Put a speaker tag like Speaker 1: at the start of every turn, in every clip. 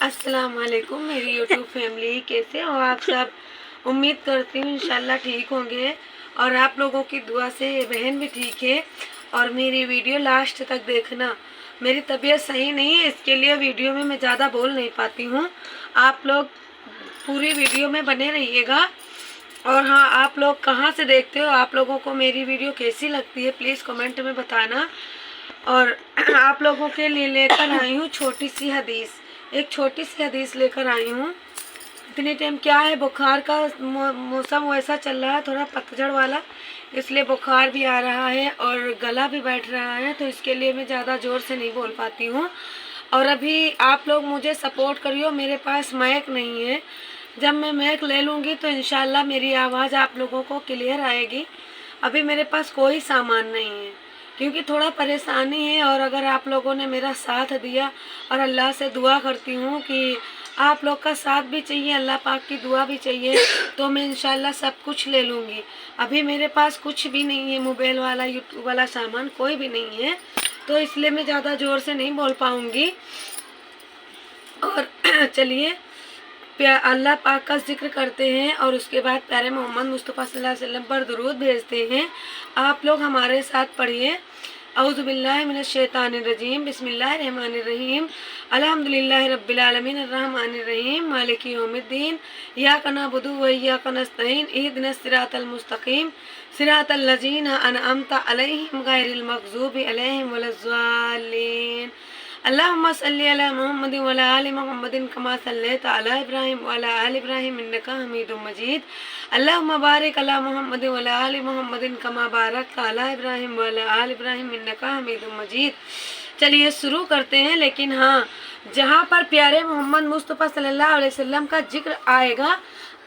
Speaker 1: अस्सलाम वालेकुम मेरी यूट्यूब फैमिली, कैसे हो आप सब। उम्मीद करती हूँ इंशाल्लाह ठीक होंगे और आप लोगों की दुआ से ये बहन भी ठीक है। और मेरी वीडियो लास्ट तक देखना। मेरी तबीयत सही नहीं है, इसके लिए वीडियो में मैं ज़्यादा बोल नहीं पाती हूँ। आप लोग पूरी वीडियो में बने रहिएगा। और हाँ, आप लोग कहाँ से देखते हो, आप लोगों को मेरी वीडियो कैसी लगती है प्लीज़ कमेंट में बताना। और आप लोगों के लिए लेकर आई हूँ छोटी सी हदीस, एक छोटी सी हदीस लेकर आई हूँ। इतने टाइम क्या है, बुखार का मौसम वैसा चल रहा है, थोड़ा पतझड़ वाला, इसलिए बुखार भी आ रहा है और गला भी बैठ रहा है, तो इसके लिए मैं ज़्यादा ज़ोर से नहीं बोल पाती हूँ। और अभी आप लोग मुझे सपोर्ट करियो, मेरे पास माइक नहीं है। जब मैं माइक ले लूँगी तो इंशाल्लाह मेरी आवाज़ आप लोगों को क्लियर आएगी। अभी मेरे पास कोई सामान नहीं है क्योंकि थोड़ा परेशानी है। और अगर आप लोगों ने मेरा साथ दिया, और अल्लाह से दुआ करती हूँ कि आप लोग का साथ भी चाहिए, अल्लाह पाक की दुआ भी चाहिए, तो मैं इंशाल्लाह सब कुछ ले लूँगी। अभी मेरे पास कुछ भी नहीं है, मोबाइल वाला यूट्यूब वाला सामान कोई भी नहीं है, तो इसलिए मैं ज़्यादा ज़ोर से नहीं बोल पाऊँगी। और चलिए अल्लाह पाक का जिक्र करते हैं और उसके बाद प्यारे मोहम्मद मुस्तफ़ा सल्लल्लाहु अलैहि वसल्लम पर दुरूद भेजते हैं। आप लोग हमारे साथ पढ़िए। औज़ु बिल्लाहि मिनश शैतानिर रजीम, बिस्मिल्लाहिर रहमानिर रहीम, अल्हम्दुलिल्लाहि रब्बिल आलमीन, अर्रहमानिर रहीम, मालिकि यौमिद्दीन, इय्याका नअबुदु व इय्याका नस्तईन, इहदिनस सिरातल मुस्तकीम, सिरातल लज़ीना अनअमता अलैहिम गैरिल मग़ज़ूबि अलैहिम वलज़्ज़ालिन। अल्लाहुम्मा सल्लि अला मुहम्मदिन व अला आलि मुहम्मदिन कमा सल्लैता अला इब्राहीम व अला आलि इब्राहीम इन्नका हमीदुम मजीद। अल्लाहुम्मा बारिक अला मुहम्मदिन व अला आलि मुहम्मदिन कमा बारकता अला इब्राहीम व अला आलि इब्राहीम इन्नका हमीदुम मजीद। चलिए शुरू करते हैं। लेकिन हाँ, जहाँ पर प्यारे मोहम्मद मुस्तफ़ा सल्लल्लाहु अलैहि वसल्लम का जिक्र आएगा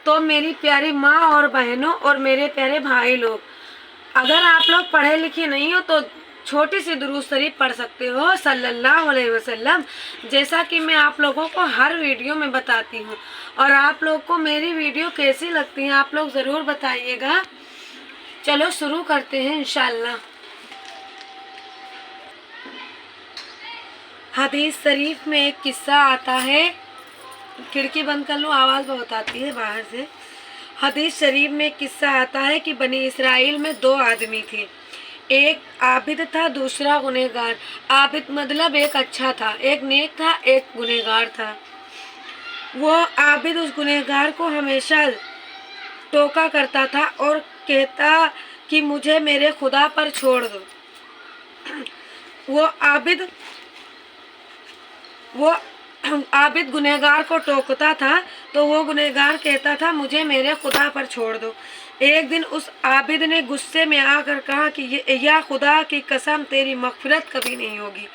Speaker 1: तो मेरी प्यारी माँ और बहनों और मेरे प्यारे भाई लोग, अगर आप लोग पढ़े लिखे नहीं हो तो छोटी सी दुरूद शरीफ पढ़ सकते हो सल्लल्लाहु अलैहि वसल्लम, जैसा कि मैं आप लोगों को हर वीडियो में बताती हूँ। और आप लोग को मेरी वीडियो कैसी लगती है आप लोग ज़रूर बताइएगा। चलो शुरू करते हैं इंशाल्लाह। हदीस शरीफ में एक किस्सा आता है। खिड़की बंद कर लो, आवाज़ बहुत आती है बाहर से। हदीस शरीफ में एक किस्सा आता है कि बनी इसराइल में दो आदमी थे, एक आबिद था दूसरा गुनहगार। आबिद मतलब एक अच्छा था, एक नेक था, एक गुनहगार था। वो आबिद उस गुनहगार को हमेशा टोका करता था और कहता कि मुझे मेरे खुदा पर छोड़ दो। वो आबिद गुनहगार को टोकता था तो वो गुनहगार कहता था मुझे मेरे खुदा पर छोड़ दो। एक दिन उस आबिद ने गुस्से में आकर कहा कि या खुदा की कसम तेरी मग़फ़िरत कभी नहीं होगी।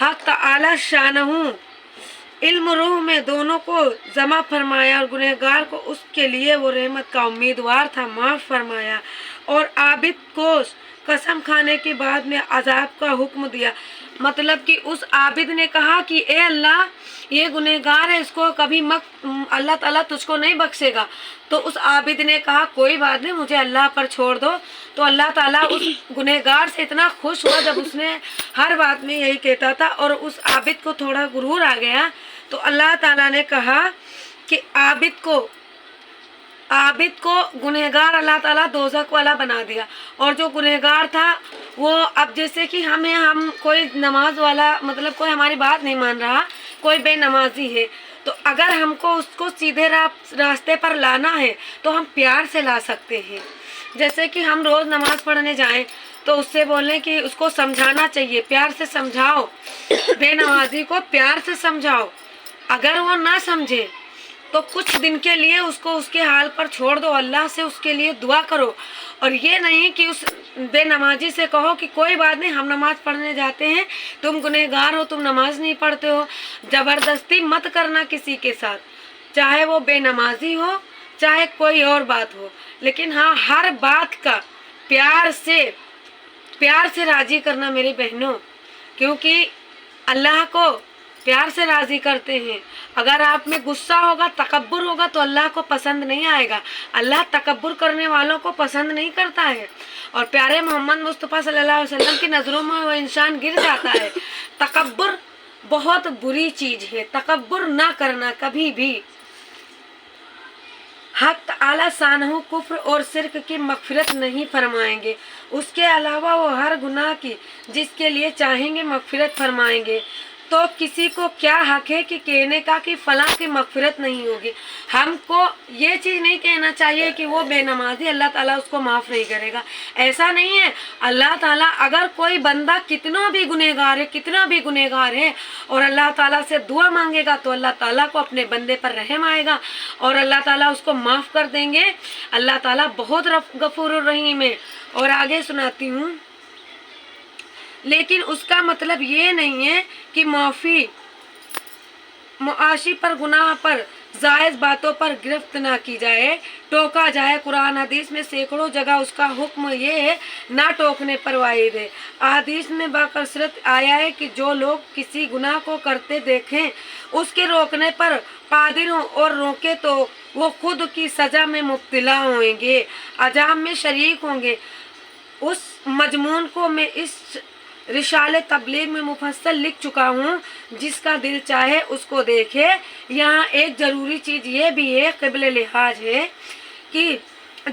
Speaker 1: हक़ तआला शानहू इल्म रूह में दोनों को जमा फरमाया और गुनहगार को उसके लिए वो रहमत का उम्मीदवार था, माफ़ फरमाया। और आबिद को कसम खाने के बाद में अज़ाब का हुक्म दिया। मतलब कि उस आबिद ने कहा कि ए अल्लाह, ये गुनहगार है, इसको कभी अल्लाह ताला तुझको नहीं बख्शेगा। तो उस आबिद ने कहा कोई बात नहीं, मुझे अल्लाह पर छोड़ दो। तो अल्लाह ताला उस गुनहगार से इतना खुश हुआ जब उसने हर बात में यही कहता था, और उस आबिद को थोड़ा गुरूर आ गया। तो अल्लाह ताला ने कहा कि आबिद को गुनहगार अल्लाह ताला दोज़ख वाला बना दिया। और जो गुनहगार था वो, अब जैसे कि हम कोई नमाज वाला, मतलब कोई हमारी बात नहीं मान रहा, कोई बेनमाजी है, तो अगर हमको उसको सीधे रास्ते पर लाना है तो हम प्यार से ला सकते हैं। जैसे कि हम रोज़ नमाज पढ़ने जाएं तो उससे बोलें कि उसको समझाना चाहिए, प्यार से समझाओ, बेनमाजी को प्यार से समझाओ। अगर वो ना समझे तो कुछ दिन के लिए उसको उसके हाल पर छोड़ दो, अल्लाह से उसके लिए दुआ करो। और ये नहीं कि उस बेनमाजी से कहो कि कोई बात नहीं, हम नमाज पढ़ने जाते हैं, तुम गुनहगार हो, तुम नमाज नहीं पढ़ते हो। ज़बरदस्ती मत करना किसी के साथ, चाहे वो बेनमाजी हो चाहे कोई और बात हो। लेकिन हाँ, हर बात का प्यार से राज़ी करना मेरी बहनों, क्योंकि अल्लाह को प्यार से राज़ी करते हैं। अगर आप में गुस्सा होगा, तकब्बुर होगा तो अल्लाह को पसंद नहीं आएगा। अल्लाह तकब्बुर करने वालों को पसंद नहीं करता है। और प्यारे मोहम्मद मुस्तफ़ा सल्लल्लाहु अलैहि वसल्लम की नज़रों में वो इंसान गिर जाता है। तकब्बुर बहुत बुरी चीज है। तकब्बुर ना करना कभी भी। हक ताला शानहू कुफ्र और शिर्क की मगफिरत नहीं फरमाएंगे, उसके अलावा वो हर गुनाह की जिसके लिए चाहेंगे मगफिरत फरमाएंगे। तो किसी को क्या हक है कि कहने का कि फलां की मगफिरत नहीं होगी। हमको ये चीज़ नहीं कहना चाहिए कि वो बेनमाजी अल्लाह ताला उसको माफ़ नहीं करेगा, ऐसा नहीं है। अल्लाह ताला अगर कोई बंदा कितना भी गुनहगार है और अल्लाह ताला से दुआ मांगेगा तो अल्लाह ताला को अपने बंदे पर रहम आएगा और अल्लाह ताला उसको माफ़ कर देंगे। अल्लाह ताला बहुत गफूर रहीम है। और आगे सुनाती हूँ, लेकिन उसका मतलब ये नहीं है कि माफ़ी मुआशी पर, गुनाह पर, जायज़ बातों पर गिरफ्त ना की जाए, टोका जाए। कुरान हदीस में सैकड़ों जगह उसका हुक्म ये है ना टोकने पर वाहिद है। हदीस में बाकसरत आया है कि जो लोग किसी गुनाह को करते देखें उसके रोकने पर कादिर हों और रोके तो वो खुद की सज़ा में मुब्तला होंगे, अजाब में शरीक होंगे। उस मजमून को मैं इस रिसाले तबलीग में मुफस्सल लिख चुका हूँ, जिसका दिल चाहे उसको देखे। यहाँ एक ज़रूरी चीज़ ये भी है, क़िबले लिहाज है, कि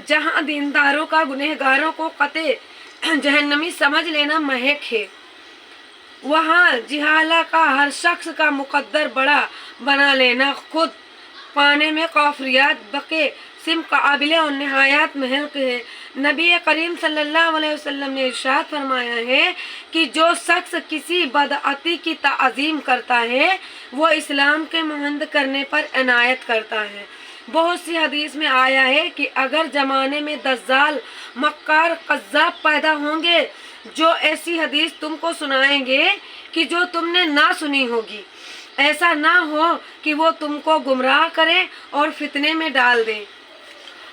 Speaker 1: जहाँ दीनदारों का गुनहगारों को कते जहन्नमी समझ लेना महक है, वहाँ जिहाला का हर शख्स का मुकद्दर बड़ा बना लेना खुद पाने में काफरियात बके सिम काबिल और नहायात महक है। नबी करीम सल्लल्लाहु अलैहि वसल्लम ने इरशाद फरमाया है कि जो शख्स किसी बदअती की ताज़ीम करता है वो इस्लाम के मुहंद करने पर इनायत करता है। बहुत सी हदीस में आया है कि अगर ज़माने में दज्जाल, मक्कार, कज़्ज़ाब पैदा होंगे जो ऐसी हदीस तुमको सुनाएंगे कि जो तुमने ना सुनी होगी, ऐसा ना हो कि वो तुमको गुमराह करें और फितने में डाल दें।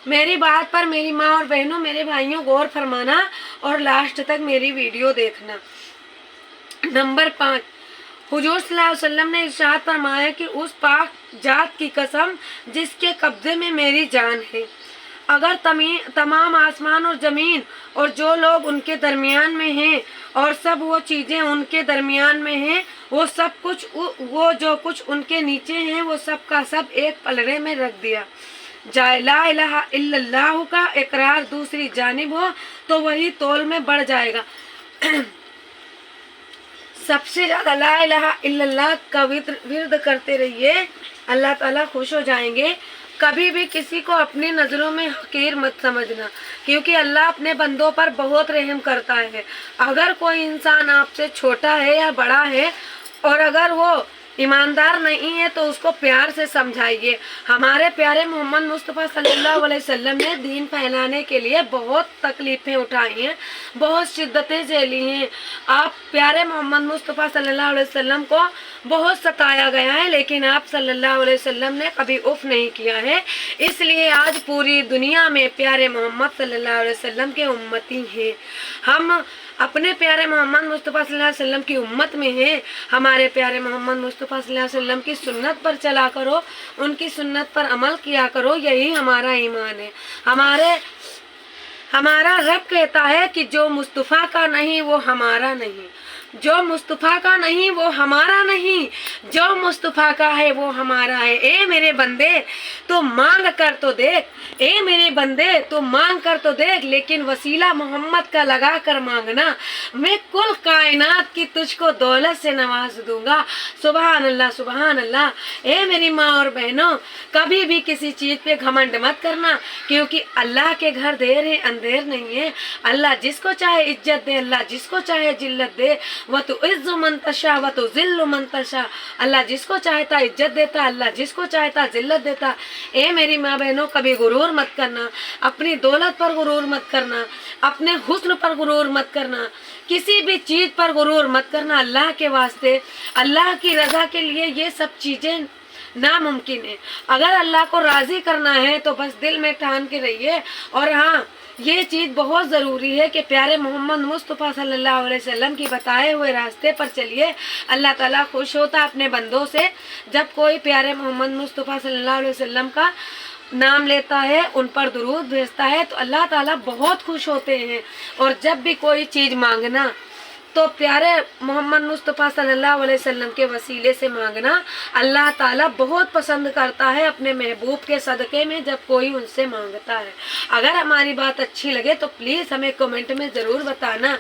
Speaker 1: मेरी बात पर मेरी माँ और बहनों, मेरे भाइयों, गौर फरमाना और लास्ट तक मेरी वीडियो देखना। नंबर 5, हुजूर सल्लल्लाहु अलैहि वसल्लम ने इरशाद फरमाया कि उस पाक जात की कसम जिसके कब्जे में मेरी जान है, अगर तमाम आसमान और ज़मीन और जो लोग उनके दरमियान में हैं और सब वो चीज़ें उनके दरमियान में हैं, वो सब कुछ, वो जो कुछ उनके नीचे हैं, वो सब का सब एक पलड़े में रख दिया जाए, ला इलाहा इल्लल्लाह का इकरार दूसरी जानिब हो तो वही तौल में बढ़ जाएगा। सबसे ज़्यादा ला इलाहा इल्लल्लाह का विर्द करते रहिए, अल्लाह ताला खुश हो जाएंगे। कभी भी किसी को अपनी नज़रों में हकीर मत समझना, क्योंकि अल्लाह अपने बंदों पर बहुत रहम करता है। अगर कोई इंसान आपसे छोटा है या बड़ा है और अगर वो ईमानदार नहीं है तो उसको प्यार से समझाइए। हमारे प्यारे मोहम्मद मुस्तफ़ा सल्लल्लाहु अलैहि वसल्लम ने दीन फैलाने के लिए बहुत तकलीफ़ें उठाई हैं, बहुत शिद्दतें झेली हैं। आप प्यारे मोहम्मद मुस्तफ़ा सल्लल्लाहु अलैहि वसल्लम को बहुत सताया गया है, लेकिन आप सल्लल्लाहु अलैहि वसल्लम ने कभी उफ नहीं किया है। इसलिए आज पूरी दुनिया में प्यारे मोहम्मद सल्लल्लाहु अलैहि वसल्लम के उम्मती हैं। हम अपने प्यारे मोहम्मद मुस्तफ़ा सल्लल्लाहु अलैहि वसल्लम की उम्मत में हैं। हमारे प्यारे मोहम्मद मुस्तफ़ा सल्लल्लाहु अलैहि वसल्लम की सुन्नत पर चला करो, उनकी सुन्नत पर अमल किया करो, यही हमारा ईमान है। हमारा रब कहता है कि जो मुस्तफ़ा का नहीं वो हमारा नहीं, जो मुस्तफ़ा का नहीं वो हमारा नहीं, जो मुस्तफ़ा का है वो हमारा है। ए मेरे बंदे तो मांग कर तो देख, ए मेरे बंदे तो मांग कर तो देख, लेकिन वसीला मोहम्मद का लगा कर मांगना, मैं कुल कायनात की तुझको दौलत से नवाज दूंगा। सुबहान अल्लाह, सुबहान अल्लाह। ए मेरी माँ और बहनों, कभी भी किसी चीज़ पे घमंड मत करना, क्योंकि अल्लाह के घर देर है अंधेर नहीं है। अल्लाह जिसको चाहे इज्जत दे, अल्लाह जिसको चाहे जिल्लत दे। व तो इज़्ज़ु मन तशा व तो ज़िल्लु मन तशा। अल्लाह जिसको चाहता इज्जत देता, अल्लाह जिसको चाहता जिल्लत देता। ए मेरी माँ बहनों, कभी गुरूर मत करना, अपनी दौलत पर गुरूर मत करना, अपने हुस्न पर गुरूर मत करना, किसी भी चीज़ पर गुरूर मत करना। अल्लाह के वास्ते, अल्लाह की रज़ा के लिए ये सब चीज़ें नामुमकिन है। अगर अल्लाह को राज़ी करना है तो बस दिल में ठान के रहिए। और हाँ, ये चीज़ बहुत ज़रूरी है कि प्यारे मोहम्मद मुस्तफ़ा सल्लल्लाहु अलैहि वसल्लम की बताए हुए रास्ते पर चलिए। अल्लाह ताला खुश होता अपने बंदों से जब कोई प्यारे मोहम्मद मुस्तफ़ा सल्लल्लाहु अलैहि वसल्लम का नाम लेता है, उन पर दुरूद भेजता है, तो अल्लाह ताला बहुत खुश होते हैं। और जब भी कोई चीज़ मांगना तो प्यारे मोहम्मद मुस्तफ़ा सल्लल्लाहु अलैहि वसल्लम के वसीले से मांगना अल्लाह ताला बहुत पसंद करता है अपने महबूब के सदक़े में जब कोई उनसे मांगता है। अगर हमारी बात अच्छी लगे तो प्लीज़ हमें कमेंट में ज़रूर बताना।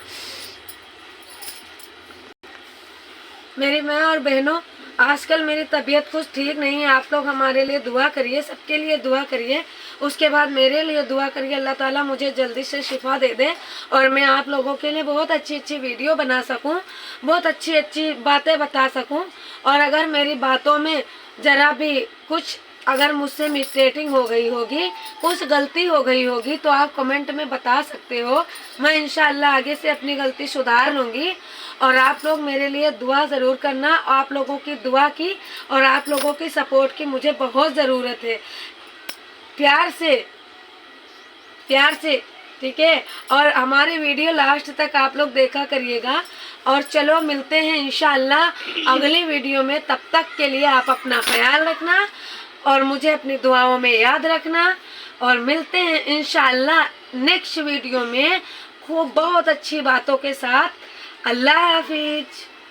Speaker 1: मेरी माँ और बहनों, आजकल मेरी तबीयत कुछ ठीक नहीं है, आप लोग हमारे लिए दुआ करिए, सबके लिए दुआ करिए। उसके बाद मेरे लिए दुआ करिए, अल्लाह ताला मुझे जल्दी से शिफा दे दे और मैं आप लोगों के लिए बहुत अच्छी अच्छी वीडियो बना सकूं, बहुत अच्छी अच्छी बातें बता सकूं। और अगर मेरी बातों में ज़रा भी कुछ अगर मुझसे मिस्टेकिंग हो गई होगी, कुछ गलती हो गई होगी, तो आप कमेंट में बता सकते हो। मैं इंशाअल्लाह आगे से अपनी गलती सुधार लूँगी। और आप लोग मेरे लिए दुआ ज़रूर करना। आप लोगों की दुआ की और आप लोगों की सपोर्ट की मुझे बहुत ज़रूरत है। प्यार से ठीक है। और हमारी वीडियो लास्ट तक आप लोग देखा करिएगा। और चलो मिलते हैं इंशाअल्लाह अगली वीडियो में। तब तक के लिए आप अपना ख्याल रखना और मुझे अपनी दुआओं में याद रखना। और मिलते हैं इंशाअल्लाह नेक्स्ट वीडियो में खूब बहुत अच्छी बातों के साथ। अल्लाह हाफिज।